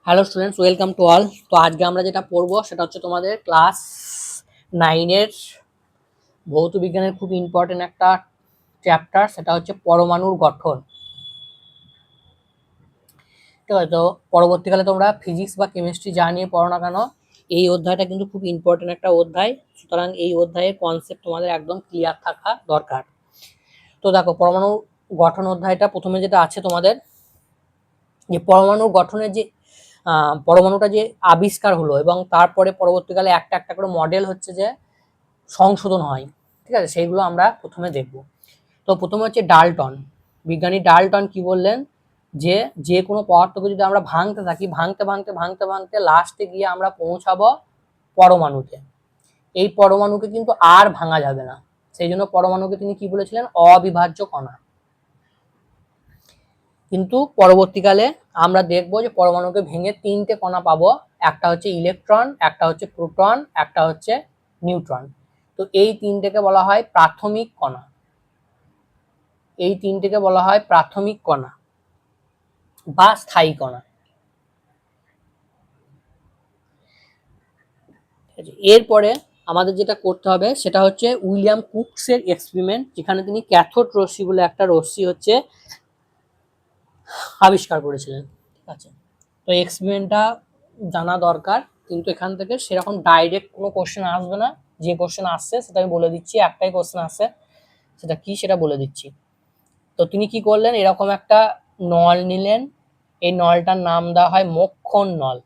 Hello students, welcome to all. তো আজকে আমরা যেটা পড়বো সেটা হচ্ছে তোমাদের ক্লাস 9-এর ভৌত বিজ্ঞানের খুব ইম্পর্টেন্ট একটা চ্যাপ্টার, সেটা হচ্ছে পরমাণুর গঠন। ঠিক আছে, তো পরবর্তীকালে তোমরা ফিজিক্স বা কেমিস্ট্রি যা নিয়ে পড়ো না কেন, এই অধ্যায়টা কিন্তু খুব ইম্পর্টেন্ট একটা অধ্যায়। সুতরাং এই অধ্যায়ের কনসেপ্ট তোমাদের একদম ক্লিয়ার থাকা দরকার। তো দেখো, পরমাণু গঠন অধ্যায়টা প্রথমে যেটা আছে তোমাদের, যে পরমাণুর গঠনের যে পরমাণুটা যে আবিষ্কার হলো এবং তারপরে পরবর্তীকালে একটা একটা করে মডেল হচ্ছে যে সংশোধন হয়। ঠিক আছে, সেইগুলো আমরা প্রথমে দেখব। তো প্রথমে হচ্ছে ডাল্টন। বিজ্ঞানী ডাল্টন কি বললেন, যে যে কোনো পদার্থকে যদি আমরা ভাঙতে থাকি, ভাঙতে ভাঙতে ভাঙতে ভাঙতে লাস্টে গিয়ে আমরা পৌঁছাবো পরমাণুতে। এই পরমাণুকে কিন্তু আর ভাঙা যাবে না, সেই জন্য পরমাণুকে তিনি কি বলেছিলেন, অবিভাজ্য কণা। কিন্তু পরবর্তীকালে আমরা দেখব যে পরমাণুকে ভেঙে তিনটে কণা পাবো, একটা হচ্ছে ইলেকট্রন, একটা হচ্ছে প্রোটন, একটা হচ্ছে নিউট্রন। তো এই তিনটেকে বলা হয় প্রাথমিক কণা। এই তিনটেকে বলা হয় প্রাথমিক কণা বা স্থায়ী কণা। এরপরে আমাদের যেটা করতে হবে সেটা হচ্ছে উইলিয়াম কুকসের এক্সপেরিমেন্ট, যেখানে তিনি ক্যাথোড রশ্মি বলে একটা রশ্মি হচ্ছে আবিষ্কার করেছিলেন। ঠিক আছে, তো এক্সপেরিমেন্টটা জানা দরকার, কিন্তু এখান থেকে সেরকম ডাইরেক্ট কোনো কোশ্চেন আসবে না। যে কোশ্চেন আসছে সেটা আমি বলে দিচ্ছি, একটাই কোশ্চেন আসছে, সেটা কি সেটা বলে দিচ্ছি। তো তিনি কি করলেন, এরকম একটা নল নিলেন, এই নলটার নাম দেওয়া হয় মক্ষণ নল।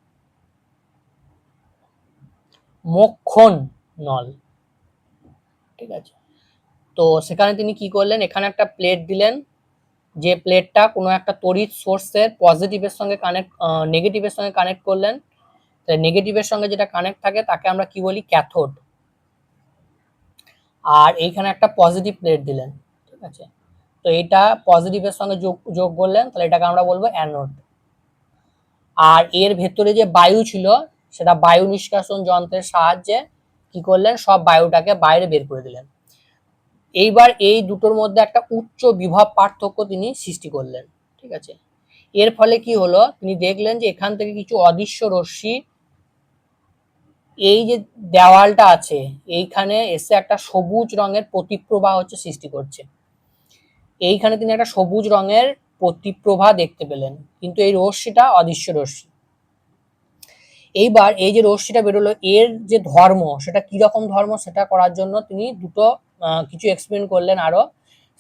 মক্ষণ নল, ঠিক আছে। তো সেখানে তিনি কি করলেন, এখানে একটা প্লেট দিলেন, যে প্লেটটা কোনো একটা তড়িৎ সোর্সের পজিটিভের সঙ্গে কানেক্ট, নেগেটিভের সঙ্গে কানেক্ট করলেন। নেগেটিভের সঙ্গে যেটা কানেক্ট থাকে তাকে আমরা কি বলি, ক্যাথোড। আর এইখানে একটা পজিটিভ প্লেট দিলেন, ঠিক আছে। তো এটা পজিটিভের সঙ্গে যোগ যোগ করলেন, তাহলে এটাকে আমরা বলবো অ্যানোড। আর এর ভেতরে যে বায়ু ছিল, সেটা বায়ু নিষ্কাশন যন্ত্রের সাহায্যে কি করলেন, সব বায়ুটাকে বাইরে বের করে দিলেন। এইবার এই দুটোর মধ্যে একটা উচ্চ বিভব পার্থক্য তিনি সৃষ্টি করলেন। ঠিক আছে, এর ফলে কি হলো, তিনি দেখলেন যে এখান থেকে কিছু অদৃশ্য রশ্মি এই যে দেওয়ালটা আছে এইখানে এসে একটা সবুজ রঙের প্রতিপ্রবাহ হচ্ছে সৃষ্টি করছে। এইখানে তিনি একটা সবুজ রঙের প্রতিপ্রবাহ দেখতে পেলেন, কিন্তু এই রশ্মিটা অদৃশ্য রশ্মি। এইবার এই যে রশ্মিটা বেরোলো, এর যে ধর্ম সেটা কিরকম ধর্ম, সেটা করার জন্য তিনি দুটো কিছু এক্সপেরিমেন্ট করলেন আরো।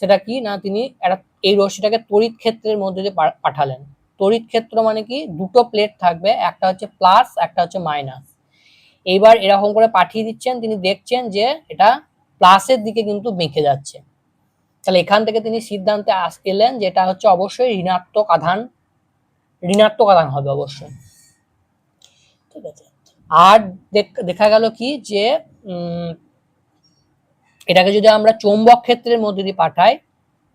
সেটা কি না, তিনি একটা এই রশ্মিটাকে তড়িৎ ক্ষেত্রের মধ্যে দিয়ে পাঠালেন। তড়িৎ ক্ষেত্র মানে কি, দুটো প্লেট থাকবে, একটা হচ্ছে প্লাস, একটা হচ্ছে মাইনাস। এইবার এরকম করে পাঠিয়ে দিচ্ছেন, তিনি দেখছেন যে এটা প্লাসের দিকে কিন্তু বেঁকে যাচ্ছে। তাহলে এখান থেকে তিনি সিদ্ধান্তে এলেন যে এটা হচ্ছে অবশ্যই ঋণাত্মক আধান, ঋণাত্মক আধান হবে অবশ্যই। ঠিক আছে, আর দেখা গেল কি যে এটাকে যদি আমরা চৌম্বক ক্ষেত্রের মধ্যে দিয়ে পাঠাই,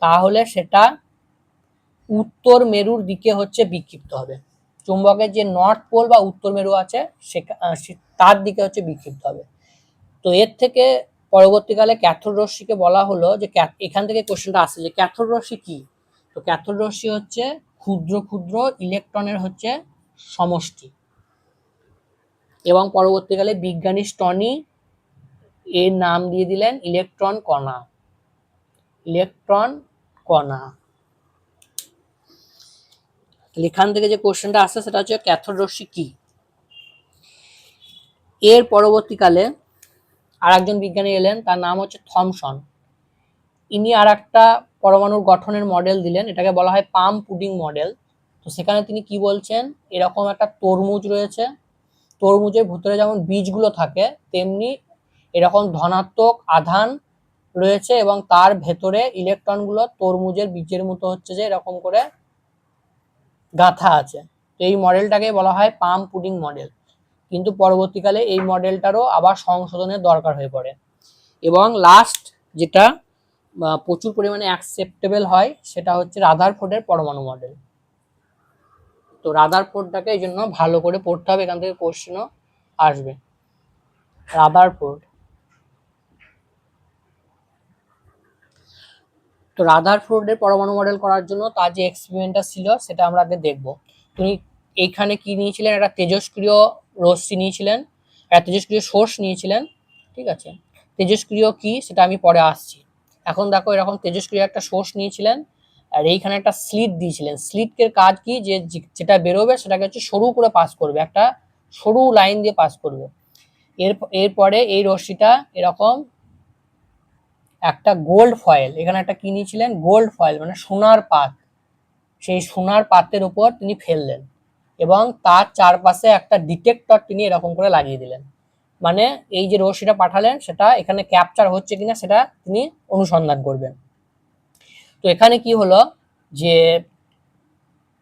তাহলে সেটা উত্তর মেরুর দিকে হচ্ছে বিক্ষিপ্ত হবে। চুম্বকের যে নর্থ পোল বা উত্তর মেরু আছে তার দিকে হচ্ছে বিক্ষিপ্ত হবে। তো এর থেকে পরবর্তীকালে ক্যাথোড রশ্মিকে বলা হলো যে, এখান থেকে কোশ্চেনটা আসছে যে ক্যাথোড রশ্মি কি। তো ক্যাথোড রশ্মি হচ্ছে ক্ষুদ্র ক্ষুদ্র ইলেকট্রনের হচ্ছে সমষ্টি। এবং পরবর্তীকালে বিজ্ঞানী স্টনি এর নাম দিয়ে দিলেন ইলেকট্রন কণা। ইলেকট্রন কণা। এখান থেকে যে কোশ্চেনটা আসছে সেটা হচ্ছে ক্যাথোড রশ্মি কি। এর পরবর্তীকালে আর একজন বিজ্ঞানী এলেন, তার নাম হচ্ছে থমসন। ইনি আর একটা পরমাণুর গঠনের মডেল দিলেন, এটাকে বলা হয় পাম পুডিং মডেল। তো সেখানে তিনি কি বলছেন, এরকম একটা তরমুজ রয়েছে, তরমুজের ভিতরে যেমন বীজগুলো থাকে তেমনি এরকম ধনাত্মক আধান রয়েছে, এবং তার ভেতরে ইলেকট্রনগুলো তরমুজের বীজের মতো হচ্ছে যে এরকম করে গাঁথা আছে। তো এই মডেলটাকে বলা হয় পাম পুডিং মডেল। কিন্তু পরবর্তীকালে এই মডেলটারও আবার সংশোধনের দরকার হয়ে পড়ে, এবং লাস্ট যেটা প্রচুর পরিমাণে অ্যাকসেপ্টেবল হয় সেটা হচ্ছে রাদারফোর্ডের পরমাণু মডেল। তো রাদারফোর্ডটাকে এই জন্য ভালো করে পড়তে হবে, এখান থেকে কোশ্চেনও আসবে। রাদারফোর্ড। তো রাদারফোর্ডের পরমাণু মডেল করার জন্য তার যে এক্সপেরিমেন্টটা ছিল সেটা আমরা আগে দেখব। তিনি এইখানে কি নিয়েছিলেন, একটা তেজস্ক্রিয় রশ্মি নিয়েছিলেন, একটা তেজস্ক্রিয় সোর্স নিয়েছিলেন, ঠিক আছে। তেজস্ক্রিয় কি সেটা আমি পরে আসছি। এখন দেখো এরকম তেজস্ক্রিয় একটা সোর্স নিয়েছিলেন, আর এইখানে একটা স্লিট দিয়েছিলেন। স্লিটের কাজ কি, যে যেটা বেরোবে সেটাকে হচ্ছে সরু করে পাস করবে, একটা সরু লাইন দিয়ে পাস করবে। এরপরে এই রশ্মিটা এরকম একটা গোল্ড ফয়েল, এখানে একটা কি নিয়েছিলেন, গোল্ড ফয়েল মানে সোনার পাত, সেই সোনার পাতের উপর তিনি ফেললেন এবং তার চারপাশে একটা ডিটেক্টর তিনি এরকম করে লাগিয়ে দিলেন। মানে এই যে রশ্মিটা পাঠালেন সেটা এখানে ক্যাপচার হচ্ছে কিনা সেটা তিনি অনুসন্ধান করবেন। তো এখানে কি হলো, যে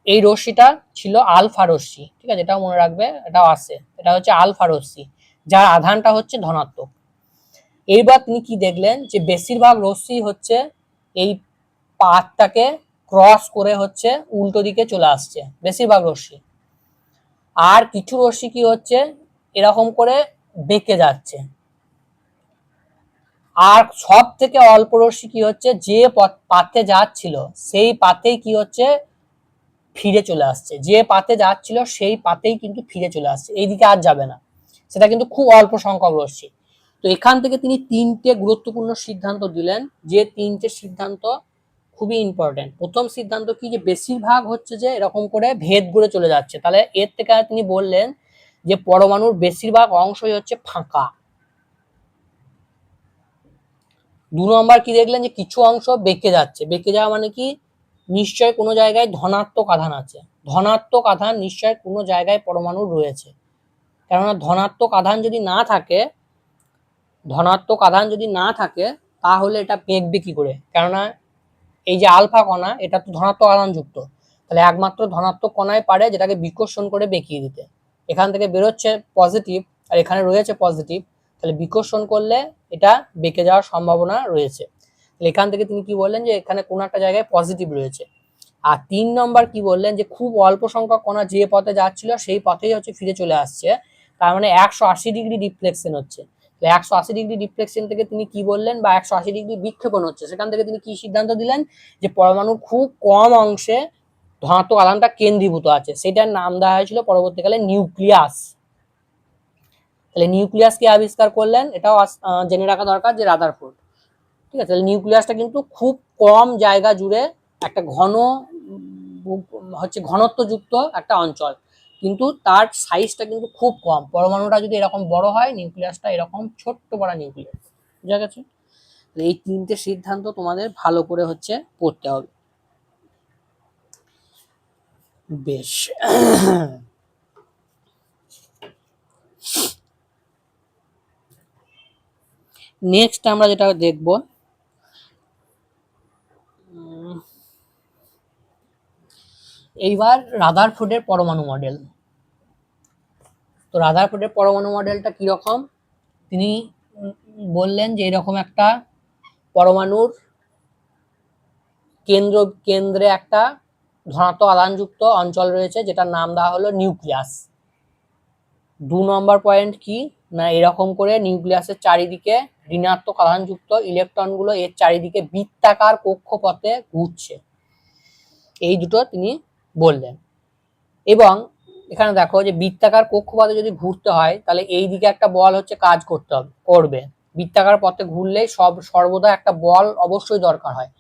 এই রশ্মিটা ছিল আলফা রশ্মি, ঠিক আছে, এটাও মনে রাখবে, এটাও আছে, এটা হচ্ছে আলফা রশ্মি যার আধানটা হচ্ছে ধনাত্মক। এইবার তিনি কি দেখলেন, যে বেশিরভাগ রশ্মি হচ্ছে এই পাতটাকে ক্রস করে হচ্ছে উল্টো দিকে চলে আসছে বেশিরভাগ রশ্মি, আর কিছু রশ্মি কি হচ্ছে এরকম করে বেঁকে যাচ্ছে, আর সব থেকে অল্প রশ্মি কি হচ্ছে যে পাতে যাচ্ছিল সেই পাতেই কি হচ্ছে ফিরে চলে আসছে, যে পাতে যাচ্ছিল সেই পাতেই কিন্তু ফিরে চলে আসছে, এইদিকে আর যাবে না। সেটা কিন্তু খুব অল্প সংখ্যক রশ্মি। তো এখান থেকে তিনি তিনটে গুরুত্বপূর্ণ সিদ্ধান্ত দিলেন, যে তিনটে সিদ্ধান্ত খুবই ইম্পর্টেন্ট। প্রথম সিদ্ধান্ত কি, যে বেশিরভাগ হচ্ছে যে এরকম করে ভেদ করে চলে যাচ্ছে, তাহলে এর থেকে তিনি বললেন যে পরমাণুর বেশিরভাগ অংশই হচ্ছে ফাঁকা। 2 নম্বর কি দেখলেন, যে কিছু অংশ বেঁকে যাচ্ছে, বেঁকে যাওয়া মানে কি, নিশ্চয় কোনো জায়গায় ধনাত্মক আধান আছে, ধনাত্মক আধান নিশ্চয় কোনো জায়গায় পরমাণুর রয়েছে। কেননা ধনাত্মক আধান যদি না থাকে, ধনাত্মক আধান যদি না থাকে তাহলে এটা বেঁকবে কি করে, কেননা এই যে আলফা কণা এটা তো ধনাত্মক আধান যুক্ত, তাহলে একমাত্র ধনাত্মক কণাই পারে যেটাকে বিকর্ষণ করে বেঁকিয়ে দিতে। এখান থেকে বেরোচ্ছে পজিটিভ আর এখানে রয়েছে পজিটিভ, তাহলে বিকর্ষণ করলে এটা বেঁকে যাওয়ার সম্ভাবনা রয়েছে। তাহলে এখান থেকে তিনি কি বললেন, যে এখানে কোনো একটা জায়গায় পজিটিভ রয়েছে। আর 3 নম্বর কি বললেন, যে খুব অল্প সংখ্যক কণা যে পথে যাচ্ছিল সেই পথেই হচ্ছে ফিরে চলে আসছে, তার মানে 180 ডিগ্রি ডিফ্লেকশন হচ্ছে। 180 ডিগ্রি ডিফ্লেকশন থেকে তিনি কি বললেন, বা 180 ডিগ্রি বিক্ষেপণ হচ্ছে, সেখান থেকে তিনি কি সিদ্ধান্ত দিলেন, যে পরমাণুর খুব কম অংশে ধনাত্মক আধানটা কেন্দ্রীভূত আছে, সেটার নাম দেওয়া হয়েছিল পরবর্তীকালে নিউক্লিয়াস। তাহলে নিউক্লিয়াস কে আবিষ্কার করলেন, এটাও জেনে রাখা দরকার, যে রাদারফোর্ড। ঠিক আছে, তাহলে নিউক্লিয়াসটা কিন্তু খুব কম জায়গা জুড়ে একটা হচ্ছে ঘনত্বযুক্ত একটা অঞ্চল, কিন্তু তার সাইজটা কিন্তু খুব কম। পরমাণুটা যদি এরকম বড় হয়, নিউক্লিয়াসটা এরকম ছোট্ট বড় নিউক্লিয়াস। বুঝা গেছে? এই তিনটে সিদ্ধান্ত তোমাদের ভালো করে হচ্ছে পড়তে হবে। বেশ, নেক্সট আমরা যেটা দেখব, এইবার রাদারফোর্ডের পরমাণু মডেল। তো রাদারফোর্ডের পরমাণু মডেলটা কিরকম, তিনি বললেন যে এরকম একটা পরমাণুর কেন্দ্রে একটা ধনাত্মক আধানযুক্ত অঞ্চল রয়েছে, যেটার নাম দেওয়া হলো নিউক্লিয়াস। 2 নম্বর পয়েন্ট কি না, এরকম করে নিউক্লিয়াসের চারিদিকে ঋণাত্মক আধানযুক্ত ইলেকট্রনগুলো এর চারিদিকে বৃত্তাকার কক্ষপথে ঘুরছে, এই দুটো তিনি বললেন। এবং এখানে দেখো যে বৃত্তাকার কক্ষপথে যদি ঘুরতে হয় তাহলে এই দিকে একটা বল হচ্ছে কাজ করবে, বৃত্তাকার পথে ঘুরলেই সর্বদা একটা বল অবশ্যই দরকার হয়,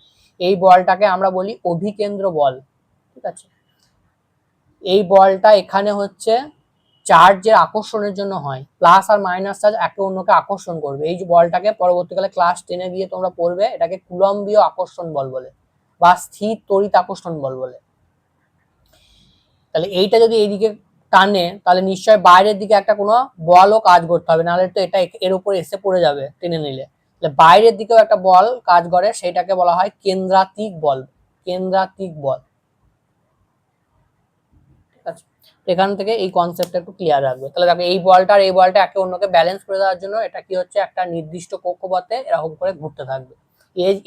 এই বলটাকে আমরা বলি অভিকেন্দ্র বল। ঠিক আছে, এই বলটা এখানে হচ্ছে চার্জের আকর্ষণের জন্য হয়, প্লাস আর মাইনাস চার্জ একে অন্যকে আকর্ষণ করবে। এই যে বলটাকে পরবর্তীকালে ক্লাস 10-এ গিয়ে তোমরা পড়বে, এটাকে কুলম্বীয় আকর্ষণ বল বলে, বা স্থির তড়িৎ আকর্ষণ বল বলে। তাহলে এইটা যদি এইদিকে টানে তাহলে নিশ্চয় বাইরের দিকে একটা কোনো বলও কাজ করতে হবে, নাহলে তো এটা এর উপর এসে পড়ে যাবে টেনে নিলে। তাহলে বাইরের দিকেও একটা বল কাজ করে, সেটাকে বলা হয় কেন্দ্রাতিক বল, কেন্দ্রাতিক বল। ঠিক আছে, এখান থেকে এই কনসেপ্টটা একটু ক্লিয়ার রাখবে। তাহলে দেখো এই বলটা আর এই বলটা একে অন্যকে ব্যালেন্স করে দেওয়ার জন্য এটা কি হচ্ছে, একটা নির্দিষ্ট কক্ষপথে এরকম করে ঘুরতে থাকবে,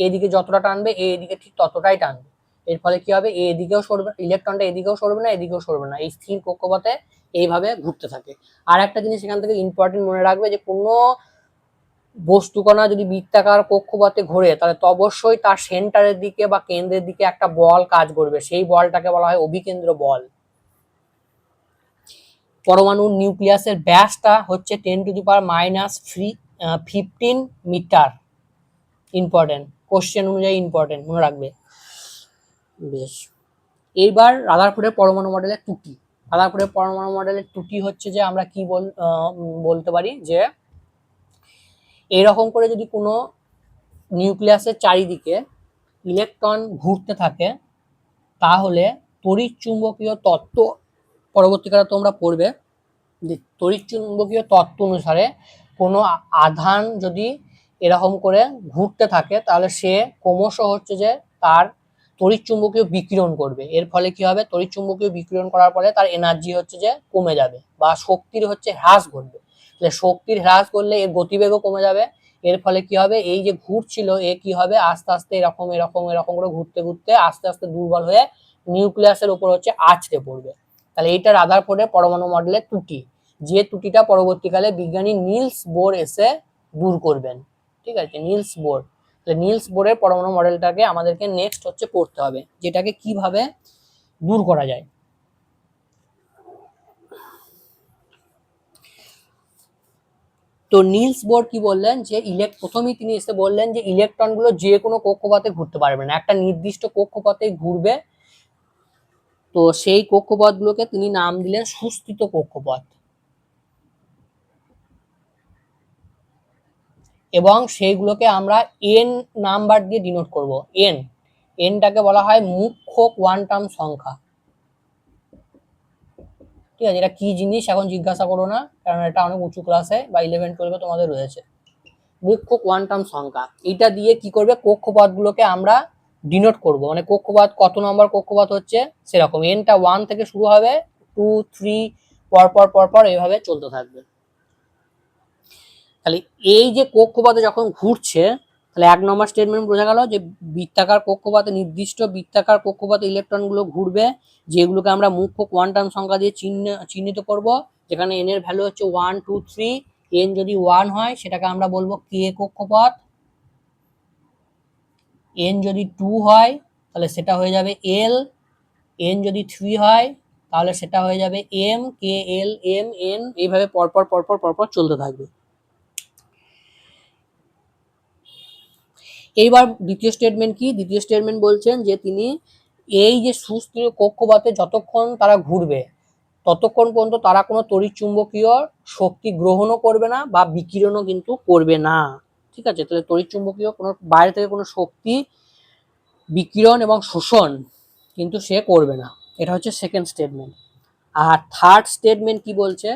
এদিকে যতটা টানবে এদিকে ঠিক ততটাই টানবে। এর ফলে কি হবে, এদিকেও সরবে, ইলেকট্রনটা এদিকেও সরবে না এদিকেও সরবে না, এই স্থির কক্ষপথে এইভাবে ঘুরতে থাকে। আর একটা জিনিস এখান থেকে ইম্পর্টেন্ট মনে রাখবে, যে কোনো বস্তুকণা যদি বৃত্তাকার কক্ষপথে ঘোরে তাহলে তো অবশ্যই তার সেন্টারের দিকে বা কেন্দ্রের দিকে একটা বল কাজ করবে, সেই বলটাকে বলা হয় অভিকেন্দ্র বল। পরমাণুর নিউক্লিয়াসের ব্যাসটা হচ্ছে 10⁻⁻15 মিটার। ইম্পর্টেন্ট কোশ্চেন অনুযায়ী ইম্পর্টেন্ট, মনে রাখবে। বেশ, এইবার রাদারফোর্ডের পরমাণু মডেলের ত্রুটি। রাদারফোর্ডের পরমাণু মডেলের ত্রুটি হচ্ছে যে আমরা কি বলতে পারি যে এরকম করে যদি কোনো নিউক্লিয়াসের চারিদিকে ইলেকট্রন ঘুরতে থাকে তাহলে তড়িৎ চুম্বকীয় তত্ত্ব, পরবর্তীকালে তোমরা পড়বে, তড়িৎ চুম্বকীয় তত্ত্ব অনুসারে কোনো আধান যদি এরকম করে ঘুরতে থাকে তাহলে সে ক্রমশ হচ্ছে যে তার তড়িৎ চুম্বকীয় বিকিরণ করবে। এর ফলে কি হবে, তড়িৎ চুম্বকীয় বিকিরণ করার ফলে তার এনার্জি হচ্ছে যে কমে যাবে বা শক্তির হচ্ছে হ্রাস ঘটবে। তাহলে শক্তির হ্রাস করলে এর গতিবেগও কমে যাবে। এর ফলে কি হবে, এই যে ঘুরছিল এ কি হবে, আস্তে আস্তে এরকম এরকম এরকম করে ঘুরতে ঘুরতে আস্তে আস্তে দুর্বল হয়ে নিউক্লিয়াসের উপর হচ্ছে আছড়ে পড়বে। তাহলে এইটা রাদারফোর্ডের পরমাণু মডেলের ত্রুটি, যে ত্রুটিটা পরবর্তীকালে বিজ্ঞানী নিলস বোর এসে দূর করবেন। ঠিক আছে, নিলস বোর। নিলস বোরের পরমাণু মডেলটাকে আমাদেরকে নেক্সট হচ্ছে পড়তে হবে, যেটাকে কিভাবে দূর করা যায়। তো নিলস বোর কি বললেন যে প্রথমেই তিনি এসে বললেন যে ইলেকট্রনগুলো যে কোনো কক্ষপথে ঘুরতে পারবে না, একটা নির্দিষ্ট কক্ষপথে ঘুরবে। তো সেই কক্ষপথগুলোকে তিনি নাম দিলেন সুস্থিত কক্ষপথ, এবং সেইগুলোকে আমরা এন নাম্বার দিয়ে ডিনোট করব। এনটাকে বলা হয় মুখ্য কোয়ান্টাম সংখ্যা। ঠিক আছে, এটা কি জিনিস এখন জিজ্ঞাসা করো না, কারণ এটা অনেক উঁচু ক্লাসে বা 11-12 তোমাদের রয়েছে। মুখ্য কোয়ান্টাম সংখ্যা, এটা দিয়ে কি করবে, কক্ষপথগুলোকে আমরা ডিনোট করব, মানে কক্ষপথ কত নম্বর কক্ষপথ হচ্ছে সেরকম। এনটা 1 থেকে শুরু হবে, 2, 3 পরপর পরপর এইভাবে চলতে থাকবে। তাহলে এই যে কক্ষপথে যখন ঘুরছে, তাহলে 1 নম্বর স্টেটমেন্ট বোঝা গেল যে বৃত্তাকার কক্ষপথে, নির্দিষ্ট বৃত্তাকার কক্ষপথে ইলেকট্রনগুলো ঘুরবে, যেগুলোকে আমরা মুখ্য কোয়ান্টাম সংখ্যা দিয়ে চিহ্নিত করব, যেখানে এন এর ভ্যালু হচ্ছে 1, 2, 3। এন যদি 1 হয় সেটাকে আমরা বলবো কে কক্ষপথ, এন যদি 2 হয় তাহলে সেটা হয়ে যাবে এল, এন যদি 3 হয় তাহলে সেটা হয়ে যাবে এম, কে এল এম এন, এইভাবে পরপর পরপর পরপর চলতে থাকবে। এইবার দ্বিতীয় স্টেটমেন্ট কি, দ্বিতীয় স্টেটমেন্ট বলছেন যে তিনি এই যে সুস্থির কক্ষপথে যতক্ষণ তারা ঘুরবে ততক্ষণ পর্যন্ত তারা কোনো তড়িৎ চুম্বকীয় শক্তি গ্রহণও করবে না বা বিকিরণও কিন্তু করবে না। ঠিক আছে, তাহলে তড়িৎ চুম্বকীয় কোনো বাইরে থেকে কোনো শক্তি বিকিরণ এবং শোষণ কিন্তু সে করবে না। এটা হচ্ছে সেকেন্ড স্টেটমেন্ট। আর থার্ড স্টেটমেন্ট কি বলছে,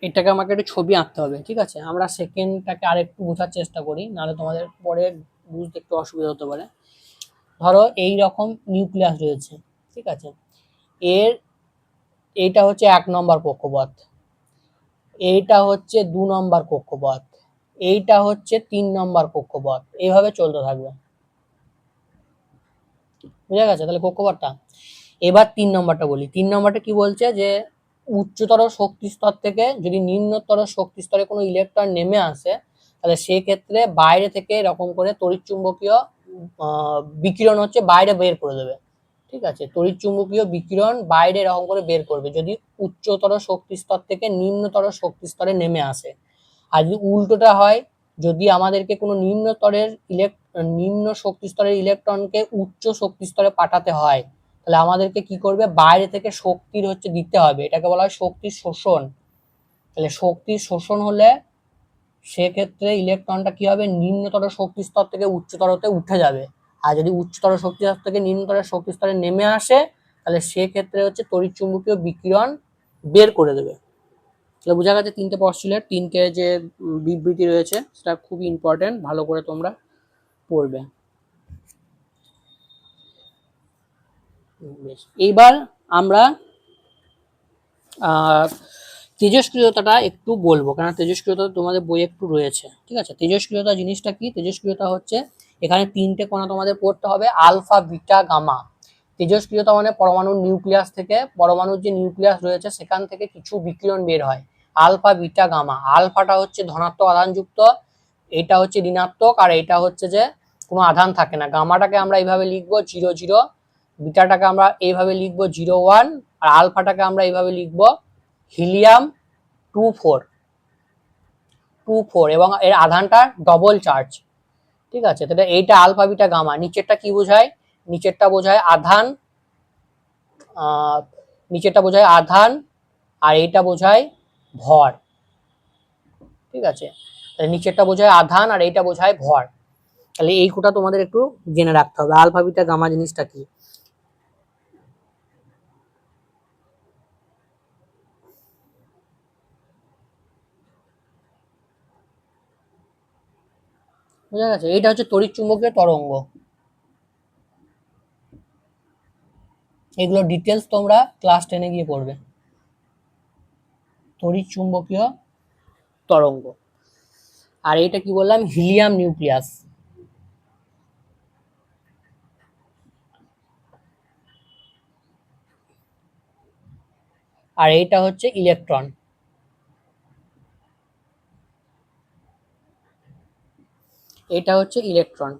এটাকে আমাকে একটু ছবি আঁকতে হবে। ঠিক আছে, আমরা সেকেন্ডটাকে আরেকটু বোঝার চেষ্টা করি, নাহলে তোমাদের পরে বুঝতে একটু অসুবিধা হতে পারে। ধরো এই রকম নিউক্লিয়াস রয়েছে, ঠিক আছে, এইটা হচ্ছে 1 নম্বর কক্ষপথ, এইটা হচ্ছে 2 নম্বর কক্ষপথ, এইটা হচ্ছে 3 নম্বর কক্ষপথ, এইভাবে চলতে থাকবে। বুঝা গেছে তাহলে কক্ষপথটা। এবার 3 নম্বরটা বলি। 3 নম্বরটা কি বলছে যে উচ্চতর শক্তি স্তর থেকে যদি নিম্নতর শক্তি স্তরে কোনো ইলেকট্রন নেমে আসে, তাহলে সেক্ষেত্রে বাইরে থেকে এরকম করে তড়িৎ চুম্বকীয় বিকিরণ হচ্ছে বাইরে বের করে দেবে। ঠিক আছে, তড়িৎ চুম্বকীয় বিকিরণ বাইরে এরকম করে বের করবে যদি উচ্চতর শক্তি স্তর থেকে নিম্নতর শক্তি স্তরে নেমে আসে। আর যদি উল্টোটা হয়, যদি আমাদেরকে কোনো নিম্ন শক্তি স্তরের ইলেকট্রনকে উচ্চ শক্তি স্তরে পাঠাতে হয়, তাহলে আমাদেরকে কি করবে, বাইরে থেকে শক্তির হচ্ছে দিতে হবে, এটাকে বলা হয় শক্তির শোষণ। তাহলে শক্তির শোষণ হলে সেক্ষেত্রে ইলেকট্রনটা কি হবে, নিম্নতর শক্তি স্তর থেকে উচ্চতরতে উঠে যাবে। আর যদি উচ্চতর শক্তি স্তর থেকে নিম্নতর শক্তি স্তরে নেমে আসে, তাহলে সেক্ষেত্রে হচ্ছে তড়িৎ চুম্বকীয় বিকিরণ বের করে দেবে। তাহলে বোঝা গেছে 3টে পস্টুলেট, 3টে যে বিবৃতি রয়েছে সেটা খুবই ইম্পর্টেন্ট, ভালো করে তোমরা পড়বে। এইবার আমরা তেজস্ক্রিয়তাটা একটু বলবো, কারণ তেজস্ক্রিয়তা তোমাদের বই একটু রয়েছে। ঠিক আছে, তেজস্ক্রিয়তা জিনিসটা কি, তেজস্ক্রিয়তা হচ্ছে এখানে 3টে কণা তোমাদের পড়তে হবে, আলফা, বিটা, গামা। তেজস্ক্রিয়তা মানে পরমাণুর নিউক্লিয়াস থেকে, পরমাণুর যে নিউক্লিয়াস রয়েছে সেখান থেকে কিছু বিকিরণ বের হয়, আলফা, বিটা, গামা। আলফাটা হচ্ছে ধনাত্মক আধানযুক্ত, এটা হচ্ছে ঋণাত্মক, আর এটা হচ্ছে যে কোনো আধান থাকে না। গামাটাকে আমরা এইভাবে লিখবো 0, 0, বিটাটাকে আমরা এইভাবে লিখবো 0, 1, আর আলফাটাকে আমরা এইভাবে লিখবো হিলিয়াম 24 এবং এর আধানটা ডবল চার্জ। ঠিক আছে, তাহলে এইটা আলফা বিটা গামা। নিচেরটা কি বোঝায়? নিচেরটা বোঝায় আধান, নিচেরটা বোঝায় আধান আর এইটা বোঝায় ভর। ঠিক আছে, তাহলে নিচেরটা বোঝায় আধান আর এইটা বোঝায় ভর। তাহলে এই কোটা তোমাদের একটু জেনে রাখতে হবে, আলফা বিটা গামা জিনিসটা কি। বুঝা গেছে? এইটা হচ্ছে তড়িৎ চুম্বকীয় তরঙ্গ। এগুলো ডিটেলস তোমরা ক্লাস 10-এ গিয়ে পড়বে। তড়িৎ চুম্বকীয় তরঙ্গ। আর এটা কি বললাম? Helium nucleus. আর এইটা হচ্ছে ইলেকট্রন। এটা হচ্ছে ইলেকট্রন।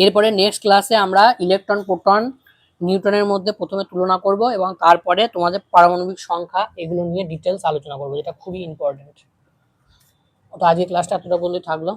এরপরে নেক্সট ক্লাসে আমরা ইলেকট্রন, প্রোটন, নিউটনের মধ্যে প্রথমে তুলনা করব এবং তারপরে তোমাদের পারমাণবিক সংখ্যা এগুলো নিয়ে ডিটেলস আলোচনা করবো, যেটা খুবই ইম্পর্টেন্ট। তো আজকে ক্লাসটা এতটা বললেই থাকলো।